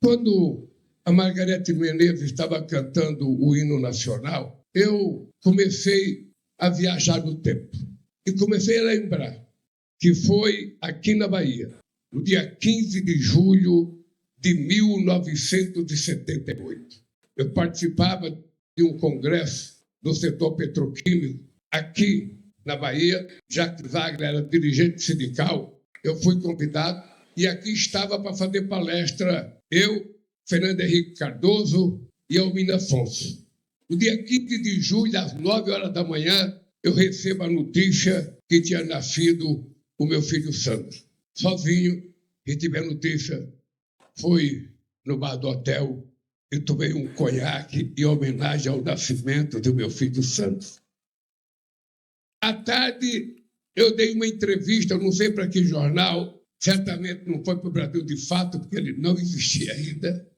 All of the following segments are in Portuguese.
Quando a Margareth Menezes estava cantando o hino nacional, eu comecei a viajar no tempo e comecei a lembrar que foi aqui na Bahia, no dia 15 de julho de 1978. Eu participava de um congresso do setor petroquímico aqui na Bahia. Jacques Wagner era dirigente sindical. Eu fui convidado e aqui estava para fazer palestra eu, Fernando Henrique Cardoso e Almina Afonso. No dia 15 de julho, às 9 horas da manhã, eu recebo a notícia que tinha nascido o meu filho Sandro. Sozinho, recebi a notícia, fui no bar do hotel e tomei um conhaque em homenagem ao nascimento do meu filho Sandro. À tarde, eu dei uma entrevista, não sei para que jornal, certamente não foi para o Brasil de Fato, porque ele não existia ainda,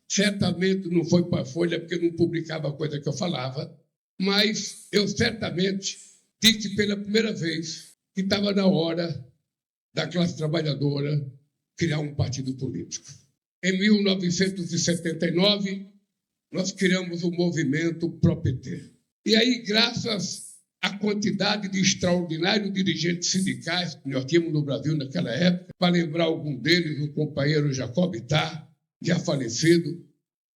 certamente não foi para a Folha, porque não publicava a coisa que eu falava, mas eu certamente disse pela primeira vez que estava na hora da classe trabalhadora criar um partido político. Em 1979, nós criamos o movimento Pro-PT. E aí, graças à quantidade de extraordinários dirigentes sindicais que nós tínhamos no Brasil naquela época, para lembrar algum deles, o companheiro Jacob Ittar, já falecido,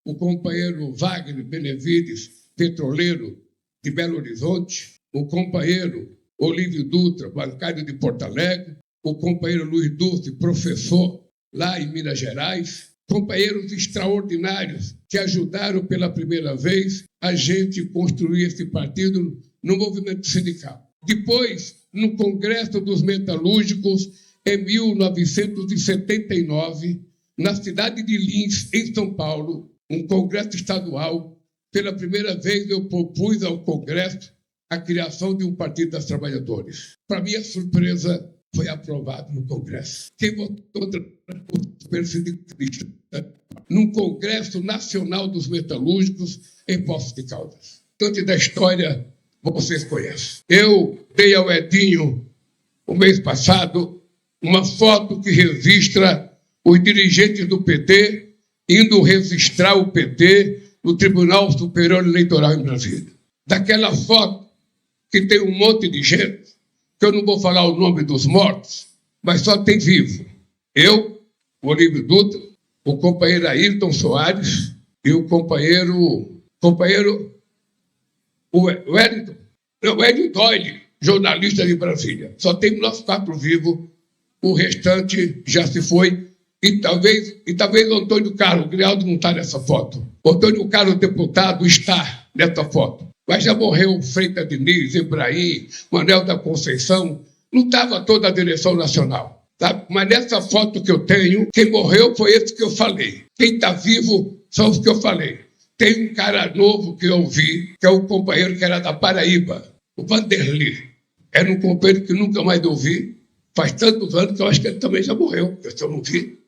o companheiro Wagner Benevides, petroleiro de Belo Horizonte, o companheiro Olívio Dutra, bancário de Porto Alegre, o companheiro Luiz Dulce, professor lá em Minas Gerais, companheiros extraordinários que ajudaram pela primeira vez a gente construir esse partido no movimento sindical. Depois, no Congresso dos Metalúrgicos, em 1979, na cidade de Lins, em São Paulo, um congresso estadual, pela primeira vez eu propus ao Congresso a criação de um Partido das Trabalhadores. Para minha surpresa, foi aprovado no Congresso. Quem votou contra o sindicalista num Congresso Nacional dos Metalúrgicos em Poços de Caldas. Tanto da história vocês conhecem. Eu dei ao Edinho, o mês passado, uma foto que registra os dirigentes do PT indo registrar o PT no Tribunal Superior Eleitoral em Brasília. Daquela foto que tem um monte de gente, que eu não vou falar o nome dos mortos, mas só tem vivo. Eu, o Olívio Dutra, o companheiro Ayrton Soares e o companheiro Hélio Doyle, jornalista de Brasília. Só tem nós 4 vivos, o restante já se foi. E talvez o Antônio Carlos Grialdo não está nessa foto. O Antônio Carlos, deputado, está nessa foto. Mas já morreu Freitas Diniz, Ibrahim, Manuel da Conceição, não estava toda a direção nacional. Tá? Mas nessa foto que eu tenho, quem morreu foi esse que eu falei. Quem está vivo são os que eu falei. Tem um cara novo que eu vi, que é o companheiro que era da Paraíba, o Vanderlei. Era um companheiro que nunca mais ouvi. Faz tantos anos que eu acho que ele também já morreu. Se eu não vi,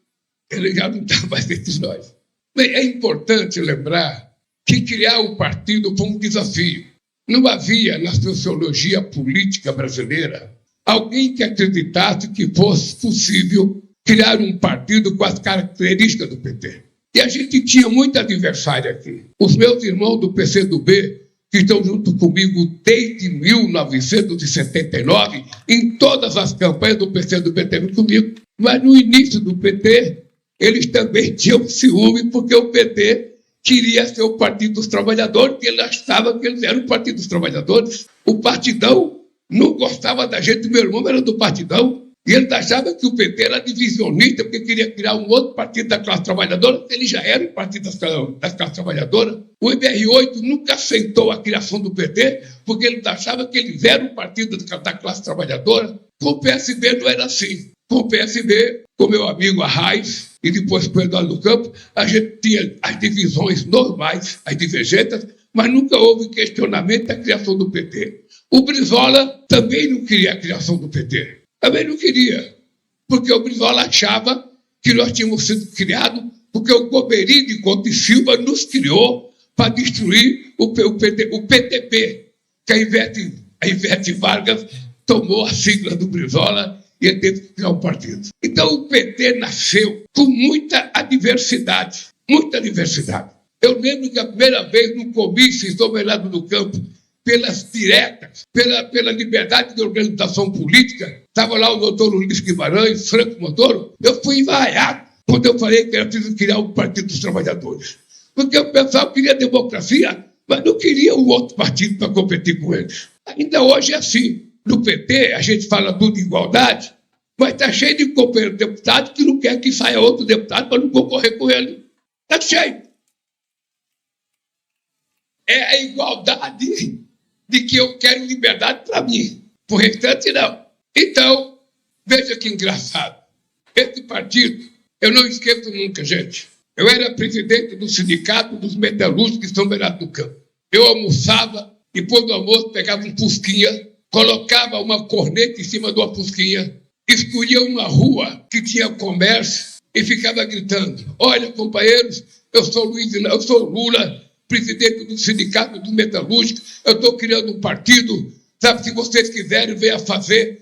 ele já não está mais entre nós. Bem, é importante lembrar que criar o partido foi um desafio. Não havia na sociologia política brasileira alguém que acreditasse que fosse possível criar um partido com as características do PT. E a gente tinha muito adversário aqui. Os meus irmãos do PCdoB, que estão junto comigo desde 1979, em todas as campanhas do PCdoB teve comigo, mas no início do PT, eles também tinham ciúme, porque o PT queria ser o Partido dos Trabalhadores, porque ele achava que eles eram o Partido dos Trabalhadores. O Partidão não gostava da gente, meu irmão era do Partidão, e ele achava que o PT era divisionista, porque queria criar um outro partido da classe trabalhadora, ele já era o Partido das Classes Trabalhadoras. O MR8 nunca aceitou a criação do PT, porque ele achava que eles eram o Partido da Classe Trabalhadora. Com o PSB não era assim. Com o PSB, com meu amigo Arraes, e depois com o Eduardo Campos, a gente tinha as divisões normais, as divergências, mas nunca houve questionamento da criação do PT. O Brizola também não queria a criação do PT. Também não queria, porque o Brizola achava que nós tínhamos sido criados porque o Goberi de Couto e Silva nos criou para destruir o PTP, que a Ivete Vargas tomou a sigla do Brizola e ele teve que criar um partido. Então o PT nasceu com muita adversidade, muita diversidade. Eu lembro que a primeira vez no comício em São Bernardo do Campo, pelas diretas, pela liberdade de organização política, estava lá o doutor Luiz Guimarães, Franco Montoro, eu fui envaiado quando eu falei que era preciso criar um Partido dos Trabalhadores. Porque o pessoal queria democracia, mas não queria um outro partido para competir com eles. Ainda hoje é assim. No PT, a gente fala tudo de igualdade, mas está cheio de companheiros deputados que não quer que saia outro deputado para não concorrer com ele. Está cheio. É a igualdade de que eu quero liberdade para mim. Por restante, não. Então, veja que engraçado. Esse partido, eu não esqueço nunca, gente. Eu era presidente do Sindicato dos Metalúrgicos de São Bernardo do Campo. Eu almoçava, depois do almoço pegava um fusquinha, colocava uma corneta em cima de uma fusquinha, escolhia uma rua que tinha comércio e ficava gritando: olha, companheiros, eu sou Lula, presidente do Sindicato dos Metalúrgicos, eu estou criando um partido, sabe, se vocês quiserem, venha fazer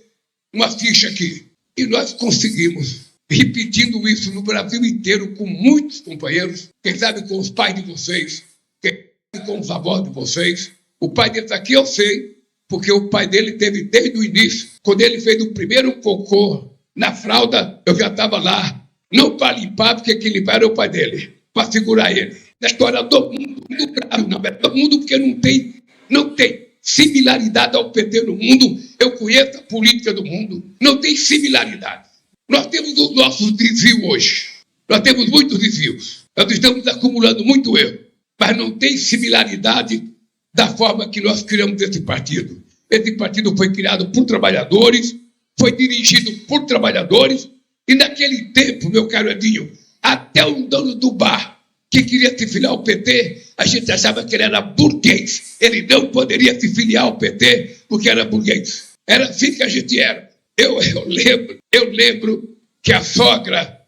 uma ficha aqui. E nós conseguimos, repetindo isso no Brasil inteiro, com muitos companheiros, quem sabe com os pais de vocês, quem sabe com os avós de vocês. O pai desse aqui eu sei, porque o pai dele teve desde o início, quando ele fez o primeiro cocô na fralda, eu já estava lá, não para limpar, porque quem limpar era o pai dele, para segurar ele. Na história do mundo, não é do mundo, porque não tem similaridade ao PT no mundo. Eu conheço a política do mundo, não tem similaridade. Nós temos os nossos desvios hoje, nós temos muitos desvios, nós estamos acumulando muito erro, mas não tem similaridade da forma que nós criamos esse partido. Esse partido foi criado por trabalhadores, foi dirigido por trabalhadores, e naquele tempo, meu caro Edinho, até um dono do bar que queria se filiar ao PT, a gente achava que ele era burguês. Ele não poderia se filiar ao PT porque era burguês. Era assim que a gente era. Eu lembro que a sogra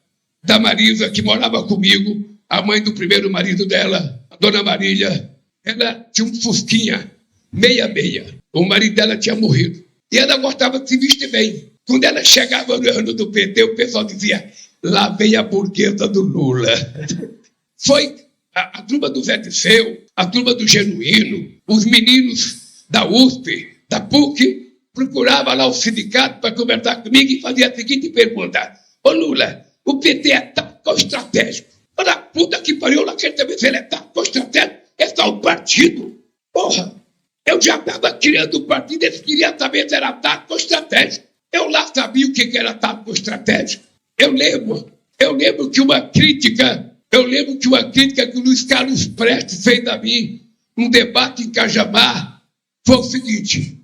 da Marisa, que morava comigo, a mãe do primeiro marido dela, a dona Marília, ela tinha um fusquinha, meia. O marido dela tinha morrido. E ela gostava de se vestir bem. Quando ela chegava no ano do PT, o pessoal dizia: lá vem a burguesa do Lula. Foi a turma do Zé Disseu, a turma do Genuíno, os meninos da USP, da PUC, procuravam lá o sindicato para conversar comigo e fazia a seguinte pergunta: ô Lula, o PT é tático estratégico? Olha a puta que pariu, lá quer saber se ele é tático estratégico. É só um partido. Porra, eu já estava criando um partido, eles queriam saber se era tático estratégico. Eu lá sabia o que era tático estratégico. Eu lembro que uma crítica que o Luiz Carlos Prestes fez a mim, num debate em Cajamar, foi o seguinte: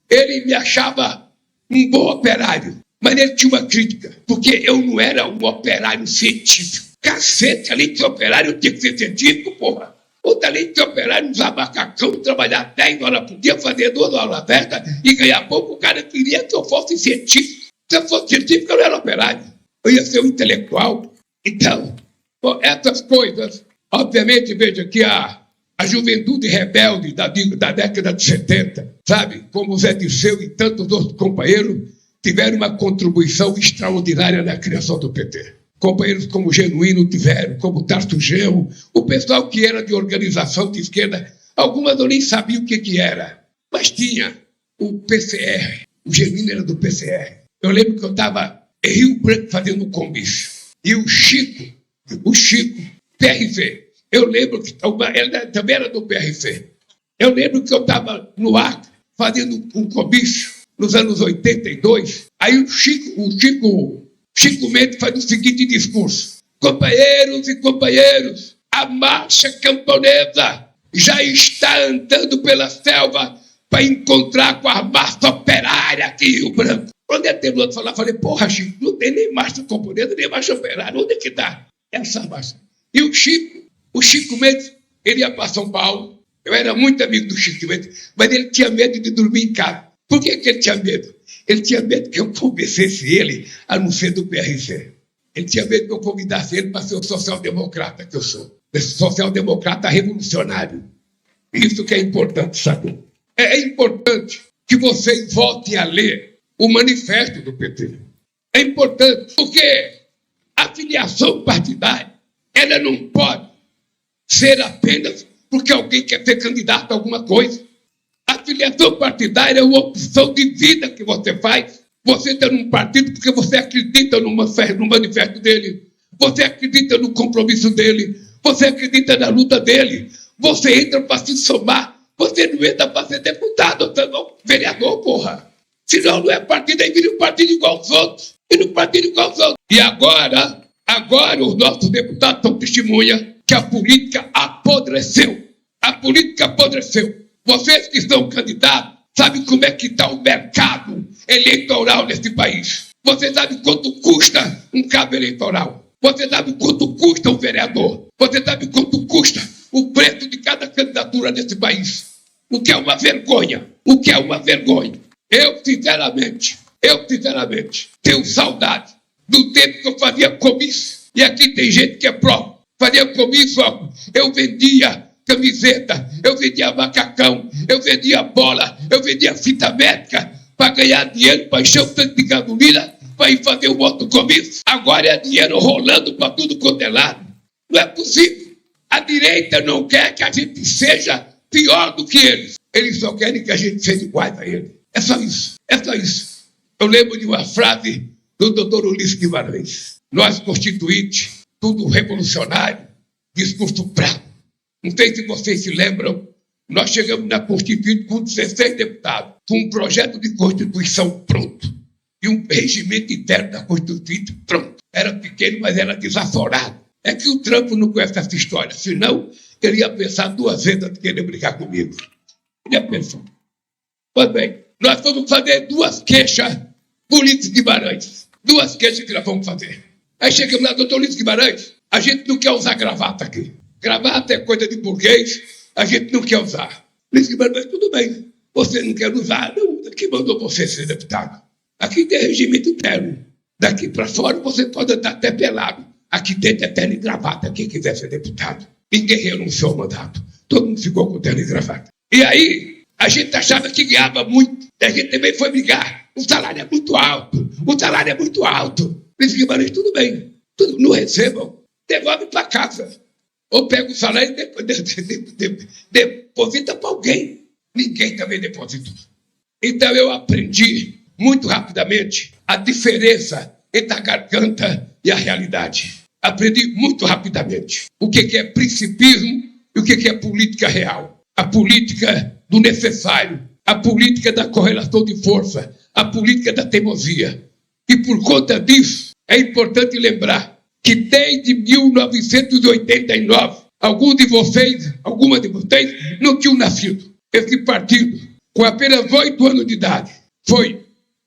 ele me achava um bom operário, mas ele tinha uma crítica, porque eu não era um operário científico. Cacete, além de ser operário, tinha que ser científico, porra. Ou além de ser operário, usar macacão, trabalhar 10 horas por dia, fazer 2 horas extras e ganhar pouco. O cara queria que eu fosse científico. Se eu fosse científico, eu não era operário. Eu ia ser um intelectual. Então, bom, essas coisas, obviamente, veja que a juventude rebelde da década de 70, sabe, como o Zé Disseu e tantos outros companheiros, tiveram uma contribuição extraordinária na criação do PT. Companheiros como o Genuíno tiveram, como o Tarso Genro, o pessoal que era de organização de esquerda, algumas eu nem sabia o que era, mas tinha o PCR, o Genuíno era do PCR. Eu lembro que eu estava em Rio Branco fazendo um comício, e o Chico, PRC, eu lembro que ele também era do PRC. Eu lembro que eu estava no Acre fazendo um comício nos anos 82, aí o Chico Mendes faz o seguinte discurso: companheiros e companheiros, a marcha camponesa já está andando pela selva para encontrar com a massa operária aqui em Rio Branco. Quando ele terminou de falar, eu falei: porra, Chico, não tem nem marcha camponesa, nem marcha operária, onde é que está essa marcha? E o Chico Mendes, ele ia para São Paulo, eu era muito amigo do Chico Mendes, mas ele tinha medo de dormir em casa. Por que ele tinha medo? Ele tinha medo que eu convencesse ele a não ser do PRC. Ele tinha medo que eu convidasse ele para ser o social-democrata que eu sou. Esse social-democrata revolucionário. Isso que é importante saber. É importante que vocês voltem a ler o manifesto do PT. É importante, porque a filiação partidária, ela não pode ser apenas porque alguém quer ser candidato a alguma coisa. A filiação partidária é uma opção de vida que você faz. Você está num partido porque você acredita no manifesto dele, você acredita no compromisso dele, você acredita na luta dele. Você entra para se somar, você não entra para ser deputado, ou vereador, porra. Senão não é partido, aí vira um partido igual aos outros. Vira um partido igual aos outros. E agora os nossos deputados são testemunha que a política apodreceu. A política apodreceu. Vocês que são candidatos, sabem como é que está o mercado eleitoral nesse país. Você sabe quanto custa um cabo eleitoral. Você sabe quanto custa um vereador. Você sabe quanto custa o preço de cada candidatura nesse país. O que é uma vergonha. O que é uma vergonha. Eu, sinceramente, tenho saudade do tempo que eu fazia comício. E aqui tem gente que é pró. Fazia comício, eu vendia camiseta, eu vendia macacão, eu vendia bola, eu vendia fita médica para ganhar dinheiro, para encher o tanque de gasolina, para ir fazer um outro comício. Agora é dinheiro rolando para tudo quanto é lado. Não é possível. A direita não quer que a gente seja pior do que eles. Eles só querem que a gente seja igual a eles. É só isso. É só isso. Eu lembro de uma frase do doutor Ulisses Guimarães. Nós, constituintes, tudo revolucionário, discurso fraco. Não sei se vocês se lembram, nós chegamos na Constituinte com 16 deputados, com um projeto de Constituição pronto e um regimento interno da Constituinte pronto. Era pequeno, mas era desaforado. É que o Trump não conhece essa história, senão ele ia pensar duas vezes antes de querer brigar comigo. Ele ia pensar. Pois bem, nós vamos fazer duas queixas por Ulisses Guimarães. Duas queixas que nós vamos fazer. Aí chegamos lá, doutor Ulisses Guimarães, a gente não quer usar gravata aqui. Gravata é coisa de burguês, a gente não quer usar. Ulisses Guimarães, tudo bem, você não quer usar, não, quem mandou você ser deputado? Aqui tem regimento interno. Daqui para fora você pode andar até pelado. Aqui dentro é terno e gravata, quem quiser ser deputado. Ninguém renunciou ao mandato. Todo mundo ficou com terno e gravata. E aí, a gente achava que ganhava muito. E a gente também foi brigar. O salário é muito alto. O salário é muito alto. Ulisses Guimarães, tudo bem. Tudo, não recebam. Devolve para casa. Ou pega o salário e deposita para alguém. Ninguém também deposita. Então eu aprendi muito rapidamente a diferença entre a garganta e a realidade. Aprendi muito rapidamente o que é principismo e o que é política real. A política do necessário, a política da correlação de força, a política da teimosia. E por conta disso, é importante lembrar que desde 1989, algumas de vocês não tinham nascido. Esse partido, com apenas 8 anos de idade, foi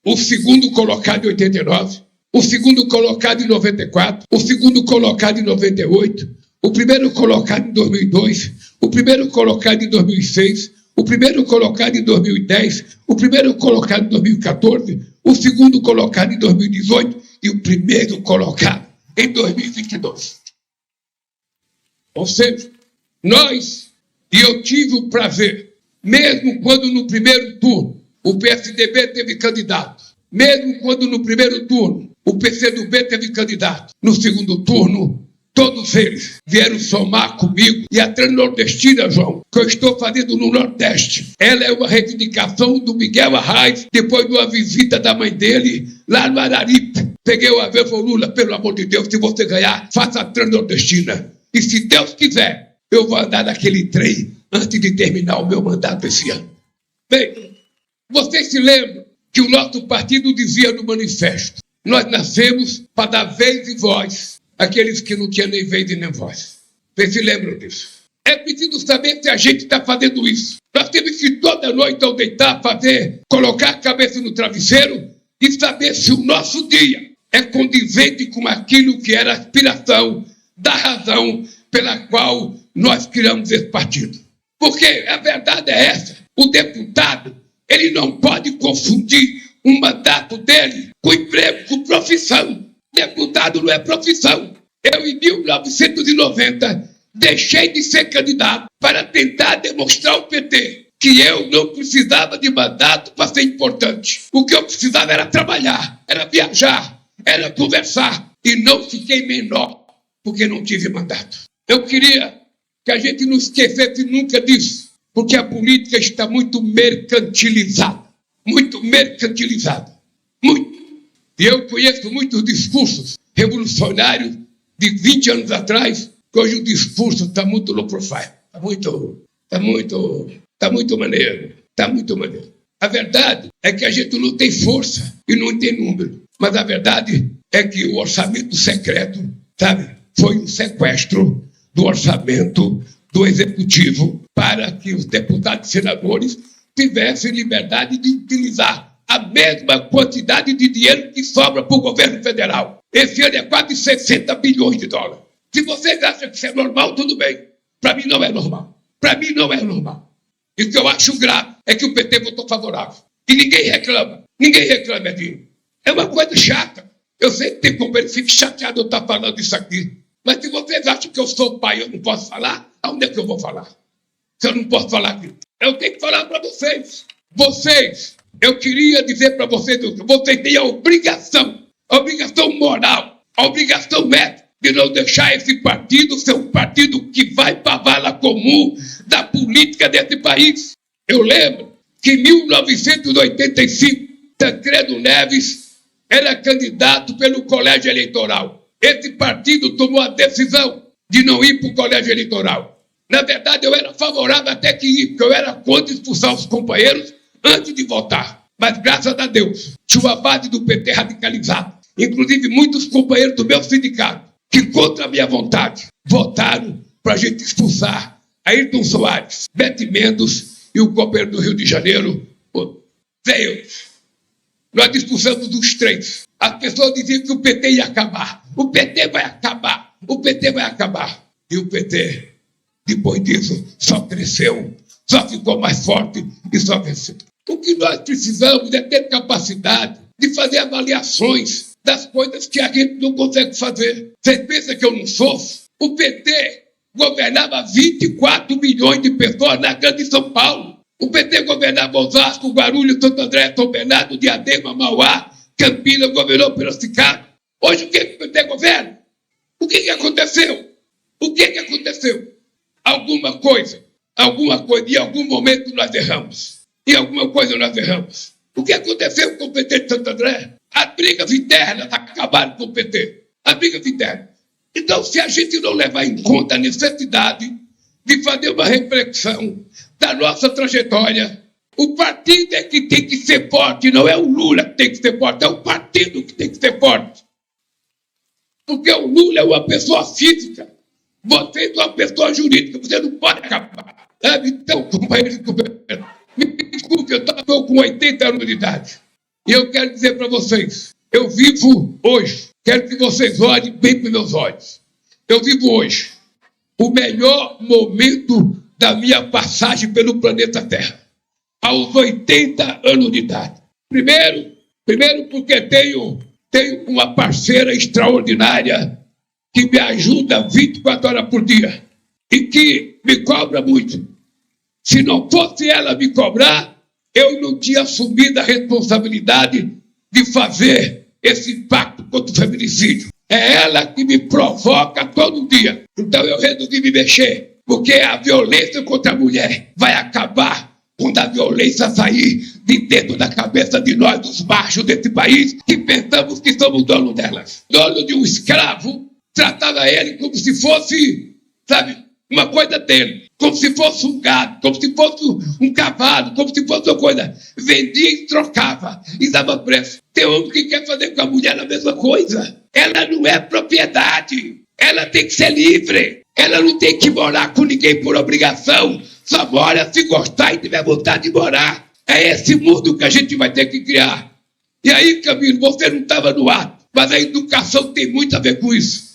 o segundo colocado em 89, o segundo colocado em 94, o segundo colocado em 98, o primeiro colocado em 2002, o primeiro colocado em 2006, o primeiro colocado em 2010, o primeiro colocado em 2014, o segundo colocado em 2018 e o primeiro colocado em 2022. Ou seja, eu tive o prazer, mesmo quando no primeiro turno o PSDB teve candidato, mesmo quando no primeiro turno o PCdoB teve candidato, no segundo turno todos eles vieram somar comigo. E a Transnordestina, João, que eu estou fazendo no Nordeste, ela é uma reivindicação do Miguel Arraes, depois de uma visita da mãe dele lá no Araripe. Peguei o avião e falei, Lula, pelo amor de Deus, se você ganhar, faça a Transnordestina. E se Deus quiser, eu vou andar naquele trem antes de terminar o meu mandato esse ano. Bem, vocês se lembram que o nosso partido dizia no manifesto: nós nascemos para dar vez e voz àqueles que não tinham nem vez e nem voz. Vocês se lembram disso? É preciso saber se a gente está fazendo isso. Nós temos que toda noite ao deitar colocar a cabeça no travesseiro e saber se o nosso dia é condizente com aquilo que era a aspiração da razão pela qual nós criamos esse partido. Porque a verdade é essa: o deputado, ele não pode confundir um mandato dele com emprego, com profissão. Deputado não é profissão. Eu, em 1990, deixei de ser candidato para tentar demonstrar ao PT que eu não precisava de mandato para ser importante. O que eu precisava era trabalhar, era viajar, era conversar. E não fiquei menor, porque não tive mandato. Eu queria que a gente não esquecesse nunca disso, porque a política está muito mercantilizada. Muito mercantilizada. Muito. E eu conheço muitos discursos revolucionários de 20 anos atrás, que hoje o discurso está muito low profile. Está muito maneiro. Está muito maneiro. A verdade é que a gente não tem força e não tem número. Mas a verdade é que o orçamento secreto, sabe, foi um sequestro do orçamento do executivo para que os deputados e senadores tivessem liberdade de utilizar a mesma quantidade de dinheiro que sobra para o governo federal. Esse ano é quase 60 bilhões de dólares. Se vocês acham que isso é normal, tudo bem. Para mim não é normal. Para mim não é normal. E o que eu acho grave é que o PT votou favorável. E ninguém reclama. Ninguém reclama, Edinho. É uma coisa chata. Eu sei que tem como ele fica chateado eu estar falando isso aqui. Mas se vocês acham que eu sou pai e eu não posso falar, aonde é que eu vou falar? Se eu não posso falar aqui. Eu tenho que falar para vocês. Vocês, eu queria dizer para vocês, vocês têm a obrigação moral, a obrigação ética de não deixar esse partido ser um partido que vai para a vala comum da política desse país. Eu lembro que em 1985, Tancredo Neves era candidato pelo colégio eleitoral. Esse partido tomou a decisão de não ir para o colégio eleitoral. Na verdade, eu era favorável até que ir, porque eu era contra expulsar os companheiros antes de votar. Mas, graças a Deus, tinha uma base do PT radicalizada. Inclusive, muitos companheiros do meu sindicato, que contra a minha vontade, votaram para a gente expulsar Ayrton Soares, Bete Mendes e o governo do Rio de Janeiro. Veio. Nós expulsamos os três. As pessoas diziam que o PT ia acabar. O PT vai acabar. O PT vai acabar. E o PT, depois disso, só cresceu, só ficou mais forte e só cresceu. O que nós precisamos é ter capacidade de fazer avaliações das coisas que a gente não consegue fazer. Vocês pensam que eu não sofro? O PT governava 24 milhões de pessoas na grande São Paulo. O PT governava Osasco, Guarulhos, Santo André, São Bernardo, Diadema, Mauá, Campinas, governou Piracicaba. Hoje o que o PT governa? O que aconteceu? O que aconteceu? Alguma coisa, em algum momento nós erramos. Em alguma coisa nós erramos. O que aconteceu com o PT de Santo André? As brigas internas acabaram com o PT. As brigas internas. Então, se a gente não levar em conta a necessidade de fazer uma reflexão da nossa trajetória, o partido é que tem que ser forte, não é o Lula que tem que ser forte, é o partido que tem que ser forte. Porque o Lula é uma pessoa física, você é uma pessoa jurídica, você não pode acabar. Então, companheiros de governo, me desculpe, eu estou com 80 anos de idade. E eu quero dizer para vocês, eu vivo hoje, quero que vocês olhem bem para os meus olhos. Eu vivo hoje o melhor momento da minha passagem pelo planeta Terra, aos 80 anos de idade. Primeiro porque tenho uma parceira extraordinária que me ajuda 24 horas por dia e que me cobra muito. Se não fosse ela me cobrar, eu não tinha assumido a responsabilidade de fazer esse pacto contra o feminicídio. É ela que me provoca todo dia. Então eu resolvi me mexer, porque a violência contra a mulher vai acabar quando a violência sair de dentro da cabeça de nós, os machos desse país, que pensamos que somos dono delas. Dono de um escravo, tratava ele como se fosse, sabe, uma coisa dele, como se fosse um gado, como se fosse um cavalo, como se fosse uma coisa. Vendia e trocava, e dava preço. Tem homem que quer fazer com a mulher a mesma coisa. Ela não é propriedade, ela tem que ser livre. Ela não tem que morar com ninguém por obrigação, só mora se gostar e tiver vontade de morar. É esse mundo que a gente vai ter que criar. E aí, Camilo, você não estava no ato, mas a educação tem muito a ver com isso.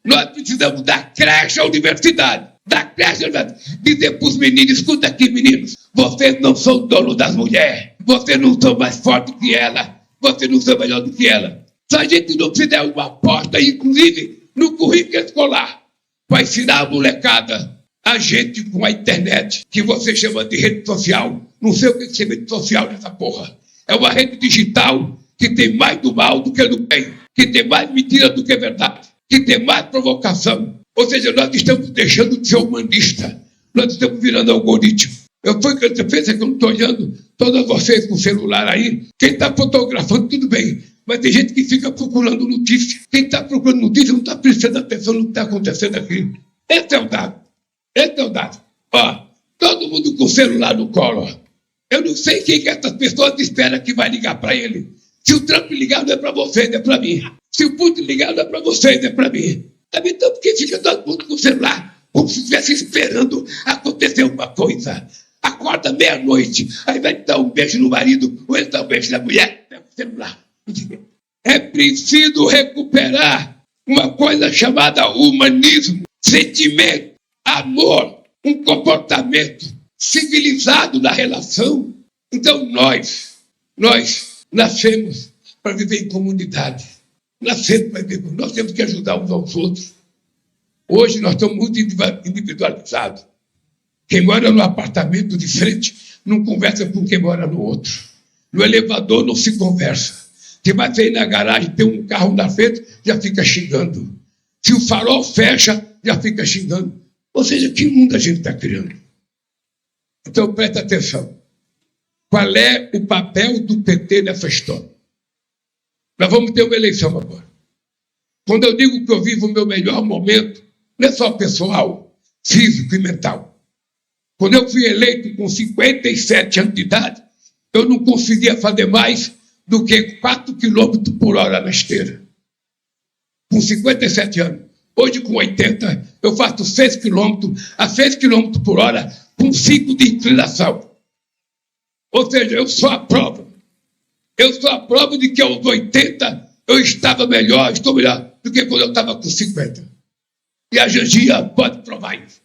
Nós precisamos da creche à universidade. Da creche à universidade. Dizer para os meninos, escuta aqui, meninos, vocês não são donos das mulheres. Vocês não são mais fortes que ela. Vocês não são melhor do que ela. Se a gente não fizer uma aposta, inclusive, no currículo escolar, para ensinar a molecada, a gente com a internet, que você chama de rede social, não sei o que chama de social nessa porra. É uma rede digital que tem mais do mal do que do bem. que tem mais mentira do que verdade, que tem mais provocação. Ou seja, nós estamos deixando de ser humanista, nós estamos virando algoritmo. Foi o que eu penso, é que eu não estou olhando todas vocês com o celular aí. Quem está fotografando, tudo bem, mas tem gente que fica procurando notícia. Quem está procurando notícia não está prestando atenção no que está acontecendo aqui. Esse é o dado. Esse é o dado. Ó, todo mundo com o celular no colo. Ó. Eu não sei quem que essas pessoas esperam que vai ligar para ele. Se o Trump ligar, não é para vocês, é para mim. Se o Putin ligar, não é para vocês, é para mim. Então, por que fica todo mundo com o celular? Como se estivesse esperando acontecer uma coisa. Acorda meia-noite, aí vai dar um beijo no marido, ou ele dá um beijo na mulher, pega o celular. É preciso recuperar uma coisa chamada humanismo, sentimento, amor, um comportamento civilizado na relação. Então nós nascemos para viver em comunidade. Nascemos para viver, nós temos que ajudar uns aos outros. Hoje nós estamos muito individualizados. Quem mora no apartamento de frente não conversa com quem mora no outro. No elevador não se conversa. Quem vai sair na garagem, tem um carro na frente, já fica xingando. Se o farol fecha, já fica xingando. Ou seja, que mundo a gente está criando? Então, presta atenção. Qual é o papel do PT nessa história? Nós vamos ter uma eleição agora. Quando eu digo que eu vivo o meu melhor momento, não é só pessoal, físico e mental. Quando eu fui eleito com 57 anos de idade, eu não conseguia fazer mais do que 4 km por hora na esteira. Com 57 anos. Hoje, com 80, eu faço 6 km a 6 km por hora com 5 de inclinação. Ou seja, eu sou a prova. Eu sou a prova de que aos 80 eu estava melhor, estou melhor do que quando eu estava com 50. E a Jangia pode provar isso.